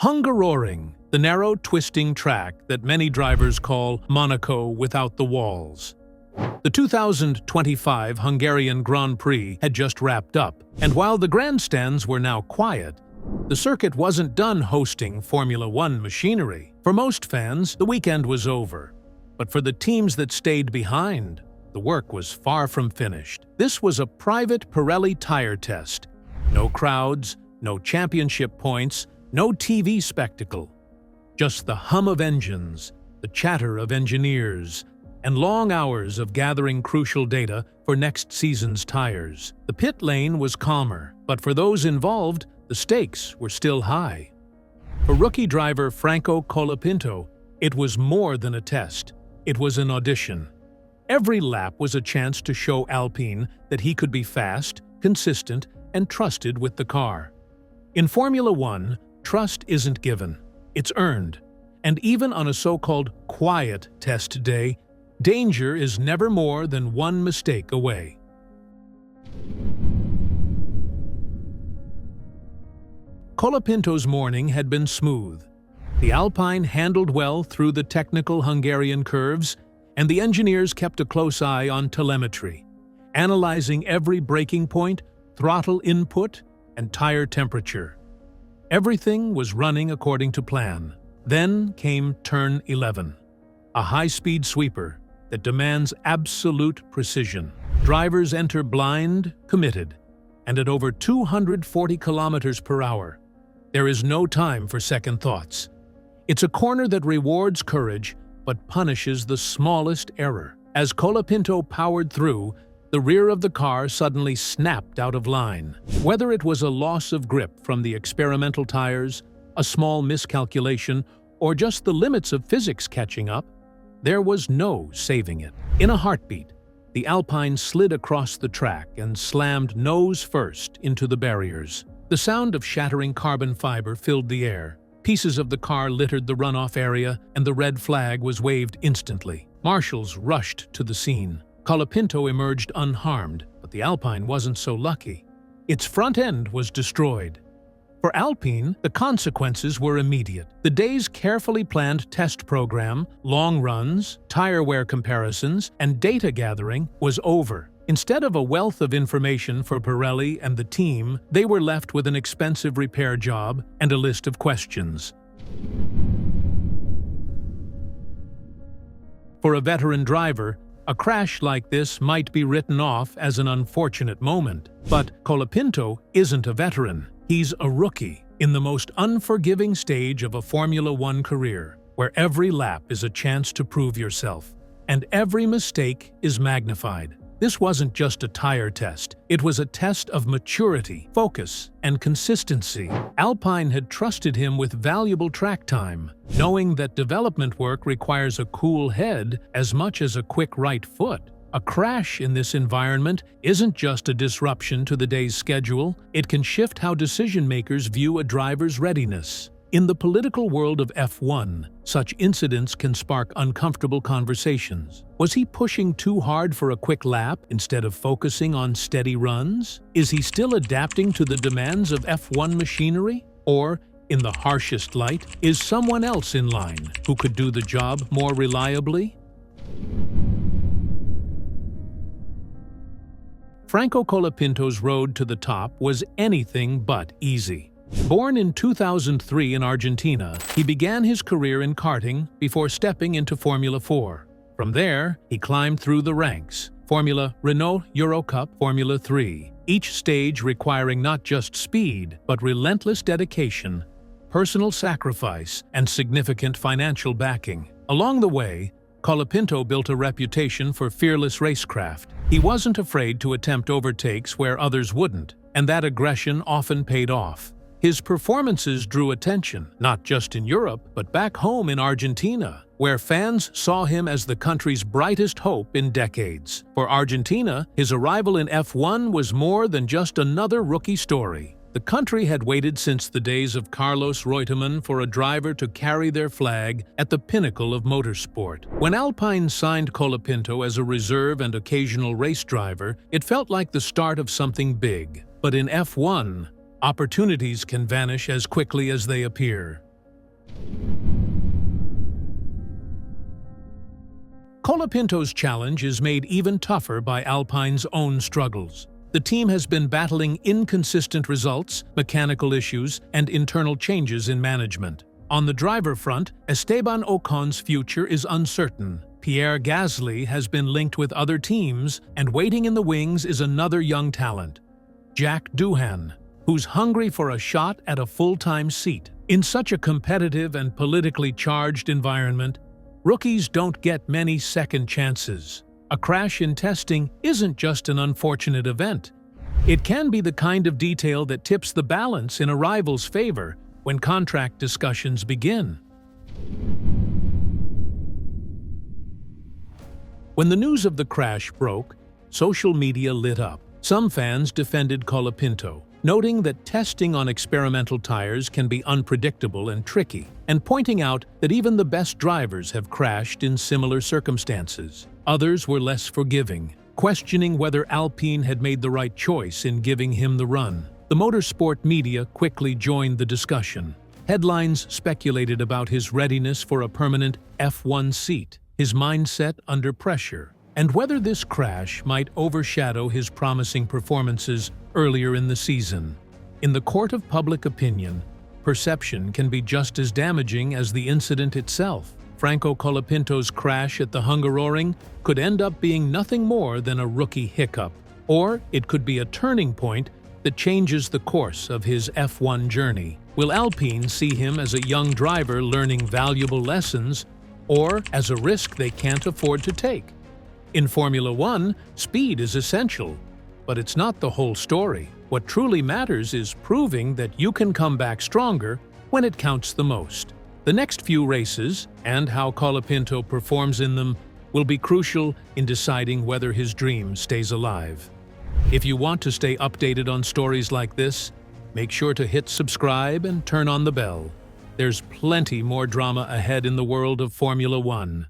Hungaroring, the narrow, twisting track that many drivers call Monaco without the walls. The 2025 Hungarian Grand Prix had just wrapped up, and while the grandstands were now quiet, the circuit wasn't done hosting Formula One machinery. For most fans, the weekend was over. But for the teams that stayed behind, the work was far from finished. This was a private Pirelli tire test. No crowds, no championship points, no TV spectacle. Just the hum of engines, the chatter of engineers, and long hours of gathering crucial data for next season's tires. The pit lane was calmer, but for those involved, the stakes were still high. For rookie driver Franco Colapinto, it was more than a test. It was an audition. Every lap was a chance to show Alpine that he could be fast, consistent, and trusted with the car. In Formula One, trust isn't given, it's earned. And even on a so-called quiet test day, danger is never more than one mistake away. Colapinto's morning had been smooth. The Alpine handled well through the technical Hungarian curves, and the engineers kept a close eye on telemetry, analyzing every braking point, throttle input, and tire temperature. Everything was running according to plan. Then came turn 11, a high-speed sweeper that demands absolute precision. Drivers enter blind, committed, and at over 240 kilometers per hour. There is no time for second thoughts. It's a corner that rewards courage but punishes the smallest error. As Colapinto powered through, the rear of the car suddenly snapped out of line. Whether it was a loss of grip from the experimental tires, a small miscalculation, or just the limits of physics catching up, there was no saving it. In a heartbeat, the Alpine slid across the track and slammed nose first into the barriers. The sound of shattering carbon fiber filled the air. Pieces of the car littered the runoff area, and the red flag was waved instantly. Marshals rushed to the scene. Colapinto emerged unharmed, but the Alpine wasn't so lucky. Its front end was destroyed. For Alpine, the consequences were immediate. The day's carefully planned test program, long runs, tire wear comparisons, and data gathering was over. Instead of a wealth of information for Pirelli and the team, they were left with an expensive repair job and a list of questions. For a veteran driver, a crash like this might be written off as an unfortunate moment. But Colapinto isn't a veteran. He's a rookie in the most unforgiving stage of a Formula One career, where every lap is a chance to prove yourself, and every mistake is magnified. This wasn't just a tire test. It was a test of maturity, focus, and consistency. Alpine had trusted him with valuable track time, knowing that development work requires a cool head as much as a quick right foot. A crash in this environment isn't just a disruption to the day's schedule, it can shift how decision-makers view a driver's readiness. In the political world of F1, such incidents can spark uncomfortable conversations. Was he pushing too hard for a quick lap instead of focusing on steady runs? Is he still adapting to the demands of F1 machinery? Or, in the harshest light, is someone else in line who could do the job more reliably? Franco Colapinto's road to the top was anything but easy. Born in 2003 in Argentina, he began his career in karting before stepping into Formula 4. From there, he climbed through the ranks: Formula Renault Euro Cup, Formula 3, each stage requiring not just speed, but relentless dedication, personal sacrifice, and significant financial backing. Along the way, Colapinto built a reputation for fearless racecraft. He wasn't afraid to attempt overtakes where others wouldn't, and that aggression often paid off. His performances drew attention, not just in Europe, but back home in Argentina, where fans saw him as the country's brightest hope in decades. For Argentina, his arrival in F1 was more than just another rookie story. The country had waited since the days of Carlos Reutemann for a driver to carry their flag at the pinnacle of motorsport. When Alpine signed Colapinto as a reserve and occasional race driver, it felt like the start of something big. But in F1, opportunities can vanish as quickly as they appear. Colapinto's challenge is made even tougher by Alpine's own struggles. The team has been battling inconsistent results, mechanical issues, and internal changes in management. On the driver front, Esteban Ocon's future is uncertain. Pierre Gasly has been linked with other teams, and waiting in the wings is another young talent, Jack Doohan, who's hungry for a shot at a full-time seat. In such a competitive and politically charged environment, rookies don't get many second chances. A crash in testing isn't just an unfortunate event. It can be the kind of detail that tips the balance in a rival's favor when contract discussions begin. When the news of the crash broke, social media lit up. Some fans defended Colapinto, noting that testing on experimental tires can be unpredictable and tricky, and pointing out that even the best drivers have crashed in similar circumstances. Others were less forgiving, questioning whether Alpine had made the right choice in giving him the run. The motorsport media quickly joined the discussion. Headlines speculated about his readiness for a permanent F1 seat, his mindset under pressure, and whether this crash might overshadow his promising performances earlier in the season. In the court of public opinion, perception can be just as damaging as the incident itself. Franco Colapinto's crash at the Hungaroring could end up being nothing more than a rookie hiccup, or it could be a turning point that changes the course of his F1 journey. Will Alpine see him as a young driver learning valuable lessons, or as a risk they can't afford to take? In Formula One, speed is essential, but it's not the whole story. What truly matters is proving that you can come back stronger when it counts the most. The next few races, and how Colapinto performs in them, will be crucial in deciding whether his dream stays alive. If you want to stay updated on stories like this, make sure to hit subscribe and turn on the bell. There's plenty more drama ahead in the world of Formula One.